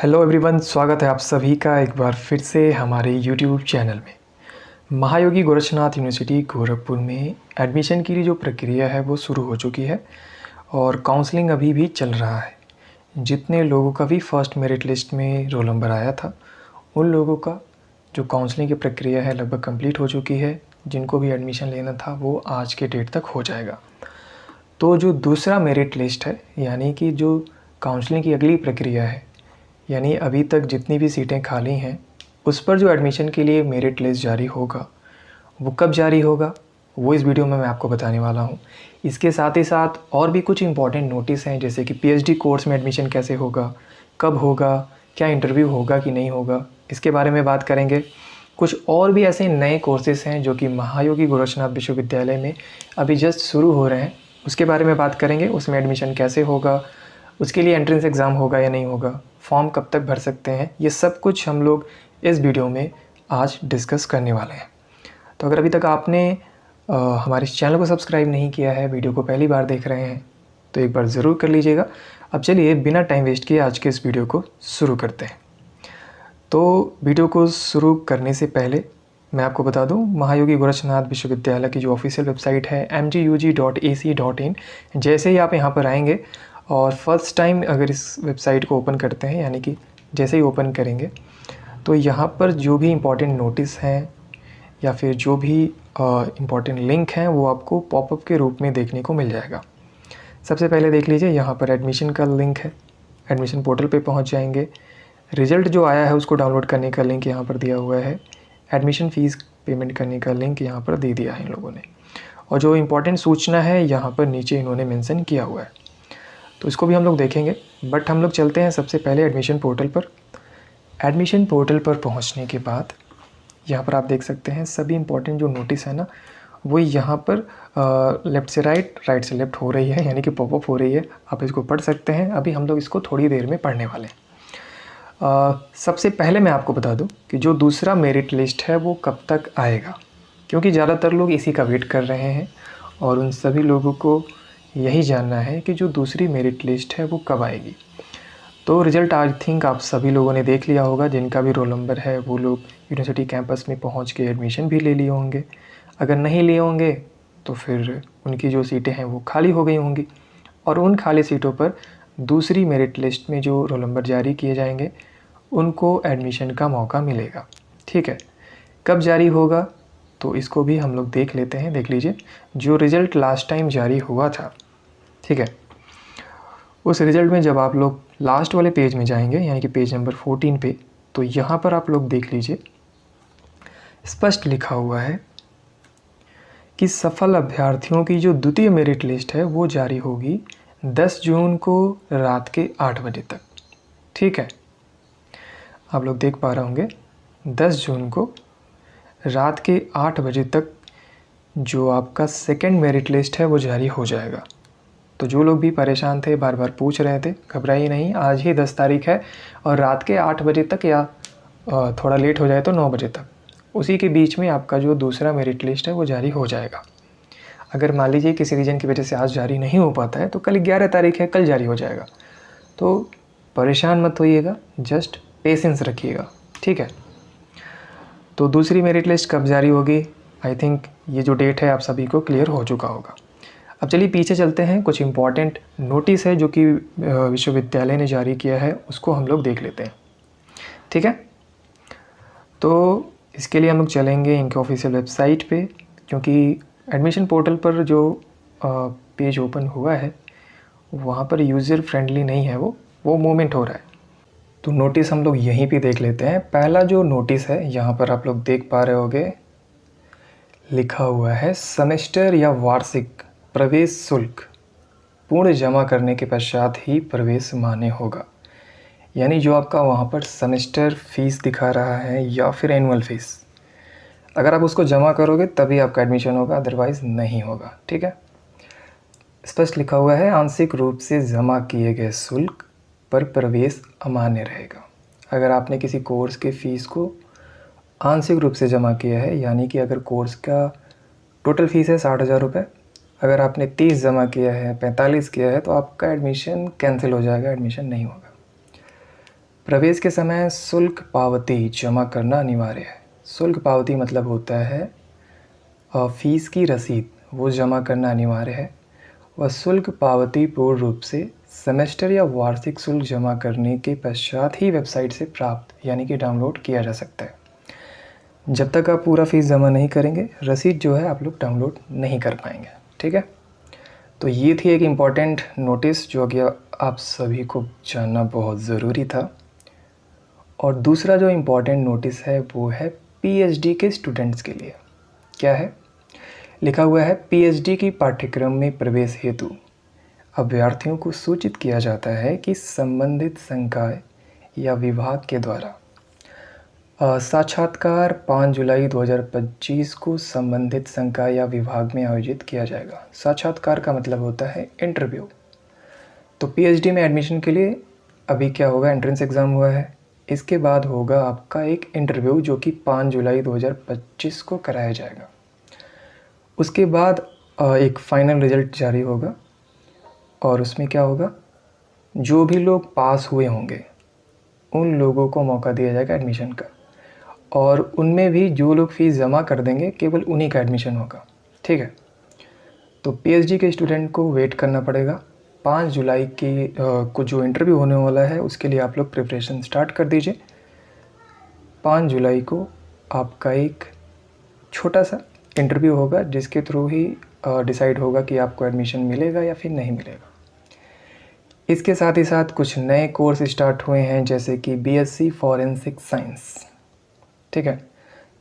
Hello everyone, स्वागत है आप सभी का एक बार फिर से हमारे यूट्यूब चैनल में। महायोगी गोरक्षनाथ यूनिवर्सिटी गोरखपुर में एडमिशन की जो प्रक्रिया है वो शुरू हो चुकी है और काउंसलिंग अभी भी चल रहा है। जितने लोगों का भी फर्स्ट मेरिट लिस्ट में रोल नंबर आया था उन लोगों का जो काउंसलिंग की प्रक्रिया है लगभग कंप्लीट हो चुकी है। जिनको भी एडमिशन लेना था वो आज के डेट तक हो जाएगा। तो जो दूसरा मेरिट लिस्ट है यानी कि जो काउंसलिंग की अगली प्रक्रिया है, यानी अभी तक जितनी भी सीटें खाली हैं उस पर जो एडमिशन के लिए मेरिट लिस्ट जारी होगा वो कब जारी होगा वो इस वीडियो में मैं आपको बताने वाला हूँ। इसके साथ ही साथ और भी कुछ इंपॉर्टेंट नोटिस हैं, जैसे कि पीएचडी कोर्स में एडमिशन कैसे होगा, कब होगा, क्या इंटरव्यू होगा कि नहीं होगा, इसके बारे में बात करेंगे। कुछ और भी ऐसे नए कोर्सेज हैं जो कि महायोगी गोरक्षनाथ विश्वविद्यालय में अभी जस्ट शुरू हो रहे हैं, उसके बारे में बात करेंगे। उसमें एडमिशन कैसे होगा, उसके लिए एंट्रेंस एग्ज़ाम होगा या नहीं होगा, फॉर्म कब तक भर सकते हैं, ये सब कुछ हम लोग इस वीडियो में आज डिस्कस करने वाले हैं। तो अगर अभी तक आपने हमारे चैनल को सब्सक्राइब नहीं किया है, वीडियो को पहली बार देख रहे हैं तो एक बार ज़रूर कर लीजिएगा। अब चलिए बिना टाइम वेस्ट किए आज के इस वीडियो को शुरू करते हैं। तो वीडियो को शुरू करने से पहले मैं आपको बता दूं, महायोगी गोरक्षनाथ विश्वविद्यालय की जो ऑफिशियल वेबसाइट है mgug.ac.in, जैसे ही आप यहाँ पर आएंगे और फर्स्ट टाइम अगर इस वेबसाइट को ओपन करते हैं, यानी कि जैसे ही ओपन करेंगे तो यहाँ पर जो भी इम्पॉर्टेंट नोटिस हैं या फिर जो भी इम्पॉर्टेंट लिंक हैं वो आपको पॉपअप के रूप में देखने को मिल जाएगा। सबसे पहले देख लीजिए, यहाँ पर एडमिशन का लिंक है। एडमिशन पोर्टल पे पहुँच जाएंगे। रिज़ल्ट जो आया है उसको डाउनलोड करने का लिंक यहाँ पर दिया हुआ है। एडमिशन फ़ीस पेमेंट करने का लिंक यहाँ पर दे दिया है इन लोगों ने, और जो इम्पॉर्टेंट सूचना है यहाँ पर नीचे इन्होंने मेंशन किया हुआ है, तो इसको भी हम लोग देखेंगे। बट हम लोग चलते हैं सबसे पहले एडमिशन पोर्टल पर। एडमिशन पोर्टल पर पहुंचने के बाद यहाँ पर आप देख सकते हैं सभी इम्पॉर्टेंट जो नोटिस है ना वो यहाँ पर लेफ़्ट से राइट, राइट से लेफ़्ट हो रही है, यानी कि पॉपअप हो रही है। आप इसको पढ़ सकते हैं। अभी हम लोग इसको थोड़ी देर में पढ़ने वाले हैं। सबसे पहले मैं आपको बता दूं कि जो दूसरा मेरिट लिस्ट है वो कब तक आएगा, क्योंकि ज़्यादातर लोग इसी का वेट कर रहे हैं और उन सभी लोगों को यही जानना है कि जो दूसरी मेरिट लिस्ट है वो कब आएगी। तो रिज़ल्ट आई थिंक आप सभी लोगों ने देख लिया होगा। जिनका भी रोल नंबर है वो लोग यूनिवर्सिटी कैंपस में पहुंच के एडमिशन भी ले लिए होंगे। अगर नहीं लिए होंगे तो फिर उनकी जो सीटें हैं वो खाली हो गई होंगी, और उन खाली सीटों पर दूसरी मेरिट लिस्ट में जो रोल नंबर जारी किए जाएंगे उनको एडमिशन का मौका मिलेगा। ठीक है, कब जारी होगा तो इसको भी हम लोग देख लेते हैं। देख लीजिए, जो रिज़ल्ट लास्ट टाइम जारी हुआ था, ठीक है, उस रिज़ल्ट में जब आप लोग लास्ट वाले पेज में जाएंगे, यानी कि पेज नंबर 14 पे, तो यहाँ पर आप लोग देख लीजिए स्पष्ट लिखा हुआ है कि सफल अभ्यर्थियों की जो द्वितीय मेरिट लिस्ट है वो जारी होगी 10 जून को रात के 8 बजे तक। ठीक है, आप लोग देख पा रहे होंगे 10 जून को रात के 8 बजे तक जो आपका सेकंड मेरिट लिस्ट है वो जारी हो जाएगा। तो जो लोग भी परेशान थे, बार बार पूछ रहे थे, घबराइए नहीं, आज ही 10 तारीख है और रात के 8 बजे तक या थोड़ा लेट हो जाए तो 9 बजे तक, उसी के बीच में आपका जो दूसरा मेरिट लिस्ट है वो जारी हो जाएगा। अगर मान लीजिए किसी रीज़न की वजह से आज जारी नहीं हो पाता है तो कल 11 तारीख है, कल जारी हो जाएगा। तो परेशान मत होइएगा, जस्ट पेशेंस रखिएगा। ठीक है, तो दूसरी मेरिट लिस्ट कब जारी होगी, आई थिंक ये जो डेट है आप सभी को क्लियर हो चुका होगा। अब चलिए पीछे चलते हैं। कुछ इम्पॉर्टेंट नोटिस है जो कि विश्वविद्यालय ने जारी किया है, उसको हम लोग देख लेते हैं। ठीक है, तो इसके लिए हम लोग चलेंगे इनके ऑफिशियल वेबसाइट पे, क्योंकि एडमिशन पोर्टल पर जो पेज ओपन हुआ है वहाँ पर यूज़र फ्रेंडली नहीं है, वो मूवमेंट हो रहा है। तो नोटिस हम लोग यहीं पे देख लेते हैं। पहला जो नोटिस है यहाँ पर आप लोग देख पा रहे होंगे, लिखा हुआ है सेमेस्टर या वार्षिक प्रवेश शुल्क पूर्ण जमा करने के पश्चात ही प्रवेश मान्य होगा। यानी जो आपका वहाँ पर सेमेस्टर फ़ीस दिखा रहा है या फिर एनुअल फ़ीस, अगर आप उसको जमा करोगे तभी आपका एडमिशन होगा, अदरवाइज़ नहीं होगा। ठीक है, स्पष्ट लिखा हुआ है आंशिक रूप से जमा किए गए शुल्क पर प्रवेश अमान्य रहेगा। अगर आपने किसी कोर्स के फ़ीस को आंशिक रूप से जमा किया है, यानी कि अगर कोर्स का टोटल फ़ीस है 60,000 रुपये, अगर आपने 30 जमा किया है, 45 किया है, तो आपका एडमिशन कैंसिल हो जाएगा, एडमिशन नहीं होगा। प्रवेश के समय शुल्क पावती जमा करना अनिवार्य है। शुल्क पावती मतलब होता है फ़ीस की रसीद, वो जमा करना अनिवार्य है। वह शुल्क पावती पूर्ण रूप से सेमेस्टर या वार्षिक शुल्क जमा करने के पश्चात ही वेबसाइट से प्राप्त यानी कि डाउनलोड किया जा सकता है। जब तक आप पूरा फ़ीस जमा नहीं करेंगे, रसीद जो है आप लोग डाउनलोड नहीं कर पाएंगे। ठीक है, तो ये थी एक इम्पॉर्टेंट नोटिस जो कि आप सभी को जानना बहुत ज़रूरी था। और दूसरा जो इम्पॉर्टेंट नोटिस है वो है पीएचडी के स्टूडेंट्स के लिए। क्या है? लिखा हुआ है, पीएचडी की पाठ्यक्रम में प्रवेश हेतु अभ्यर्थियों को सूचित किया जाता है कि संबंधित संकाय या विभाग के द्वारा साक्षात्कार 5 जुलाई 2025 को संबंधित संकाय या विभाग में आयोजित किया जाएगा। साक्षात्कार का मतलब होता है इंटरव्यू। तो पीएचडी में एडमिशन के लिए अभी क्या होगा, एंट्रेंस एग्ज़ाम हुआ है, इसके बाद होगा आपका एक इंटरव्यू जो कि 5 जुलाई 2025 को कराया जाएगा। उसके बाद एक फ़ाइनल रिज़ल्ट जारी होगा और उसमें क्या होगा, जो भी लोग पास हुए होंगे उन लोगों को मौका दिया जाएगा एडमिशन का, और उनमें भी जो लोग फ़ीस जमा कर देंगे केवल उन्हीं का एडमिशन होगा। ठीक है, तो पीएचडी के स्टूडेंट को वेट करना पड़ेगा। 5 जुलाई को जो इंटरव्यू होने वाला है उसके लिए आप लोग प्रिपरेशन स्टार्ट कर दीजिए। 5 जुलाई को आपका एक छोटा सा इंटरव्यू होगा जिसके थ्रू ही डिसाइड होगा कि आपको एडमिशन मिलेगा या फिर नहीं मिलेगा। इसके साथ ही साथ कुछ नए कोर्स स्टार्ट हुए हैं जैसे कि बीएससी फॉरेंसिक साइंस। ठीक है,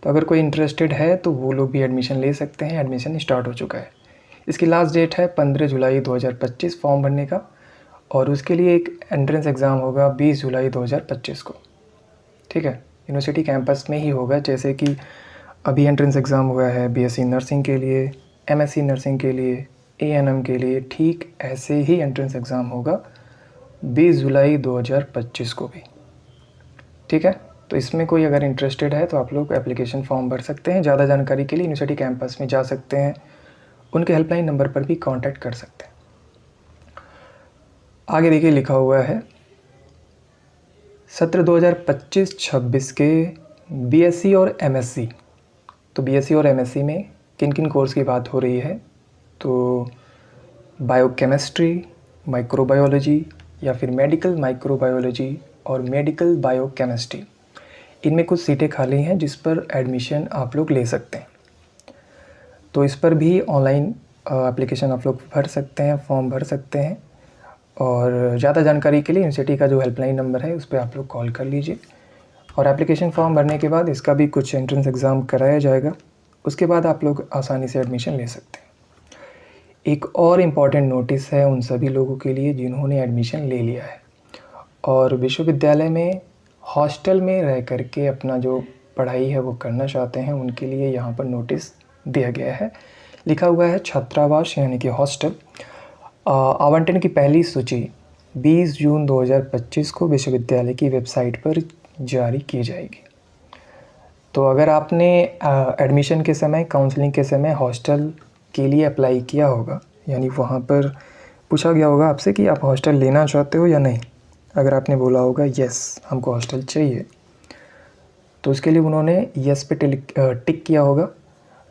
तो अगर कोई इंटरेस्टेड है तो वो लोग भी एडमिशन ले सकते हैं। एडमिशन स्टार्ट हो चुका है। इसकी लास्ट डेट है 15 जुलाई 2025 फॉर्म भरने का, और उसके लिए एक एंट्रेंस एग्ज़ाम होगा 20 जुलाई 2025 को। ठीक है, यूनिवर्सिटी कैंपस में ही होगा। जैसे कि अभी एंट्रेंस एग्ज़ाम हुआ है बीएससी नर्सिंग के लिए, एमएससी नर्सिंग के लिए, एएनएम के लिए, ठीक ऐसे ही एंट्रेंस एग्ज़ाम होगा 20 जुलाई 2025 को भी। ठीक है, तो इसमें कोई अगर इंटरेस्टेड है तो आप लोग एप्लीकेशन फॉर्म भर सकते हैं। ज़्यादा जानकारी के लिए यूनिवर्सिटी कैंपस में जा सकते हैं, उनके हेल्पलाइन नंबर पर भी कांटेक्ट कर सकते हैं। आगे देखिए, लिखा हुआ है सत्र 2025-26 के बीएससी और एमएससी। तो बीएससी और एमएससी में किन किन कोर्स की बात हो रही है, तो बायोकेमिस्ट्री, माइक्रोबायोलॉजी या फिर मेडिकल माइक्रोबायोलॉजी और मेडिकल बायोकेमिस्ट्री, इनमें कुछ सीटें खाली हैं जिस पर एडमिशन आप लोग ले सकते हैं। तो इस पर भी ऑनलाइन एप्लीकेशन आप लोग भर सकते हैं, फॉर्म भर सकते हैं। और ज़्यादा जानकारी के लिए यूनिवर्सिटी का जो हेल्पलाइन नंबर है उस पर आप लोग कॉल कर लीजिए। और एप्लीकेशन फॉर्म भरने के बाद इसका भी कुछ एंट्रेंस एग्ज़ाम कराया जाएगा, उसके बाद आप लोग आसानी से एडमिशन ले सकते हैं। एक और इम्पॉर्टेंट नोटिस है उन सभी लोगों के लिए जिन्होंने एडमिशन ले लिया है और विश्वविद्यालय में हॉस्टल में रह करके अपना जो पढ़ाई है वो करना चाहते हैं, उनके लिए यहाँ पर नोटिस दिया गया है। लिखा हुआ है छात्रावास यानी कि हॉस्टल आवंटन की पहली सूची 20 जून 2025 को विश्वविद्यालय की वेबसाइट पर जारी की जाएगी। तो अगर आपने एडमिशन के समय, काउंसलिंग के समय हॉस्टल के लिए अप्लाई किया होगा, यानी वहाँ पर पूछा गया होगा आपसे कि आप हॉस्टल लेना चाहते हो या नहीं, अगर आपने बोला होगा यस हमको हॉस्टल चाहिए, तो उसके लिए उन्होंने यस पे टिक किया होगा।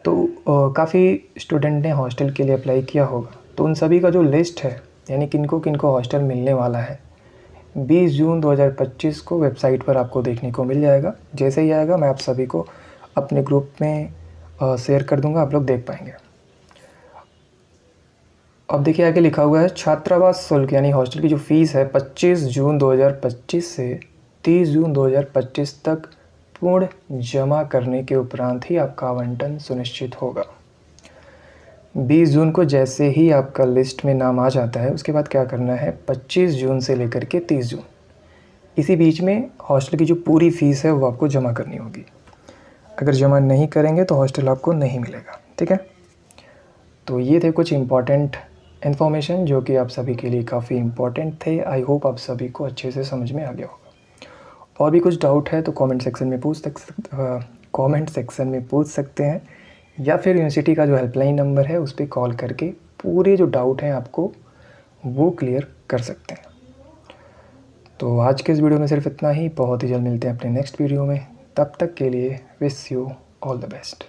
तो काफ़ी स्टूडेंट ने हॉस्टल के लिए अप्लाई किया होगा। तो उन सभी का जो लिस्ट है, यानी किनको किनको हॉस्टल मिलने वाला है, 20 जून 2025 को वेबसाइट पर आपको देखने को मिल जाएगा। जैसे ही आएगा मैं आप सभी को अपने ग्रुप में शेयर कर दूंगा, आप लोग देख पाएंगे। अब देखिए आगे लिखा हुआ है छात्रावास शुल्क यानी हॉस्टल की जो फ़ीस है 25 जून 2025 से 30 जून 2025 तक पूर्ण जमा करने के उपरांत ही आपका आवंटन सुनिश्चित होगा। 20 जून को जैसे ही आपका लिस्ट में नाम आ जाता है उसके बाद क्या करना है, 25 जून से लेकर के 30 जून इसी बीच में हॉस्टल की जो पूरी फ़ीस है वो आपको जमा करनी होगी। अगर जमा नहीं करेंगे तो हॉस्टल आपको नहीं मिलेगा। ठीक है, तो ये थे कुछ इम्पॉर्टेंट इन्फॉर्मेशन जो कि आप सभी के लिए काफ़ी इम्पॉर्टेंट थे। आई होप आप सभी को अच्छे से समझ में आ गया होगा। और भी कुछ डाउट है तो कमेंट सेक्शन में पूछ सकते हैं, या फिर यूनिवर्सिटी का जो हेल्पलाइन नंबर है उस पर कॉल करके पूरे जो डाउट हैं आपको वो क्लियर कर सकते हैं। तो आज के इस वीडियो में सिर्फ इतना ही। बहुत ही जल्द मिलते हैं अपने नेक्स्ट वीडियो में। तब तक के लिए wish you all the best.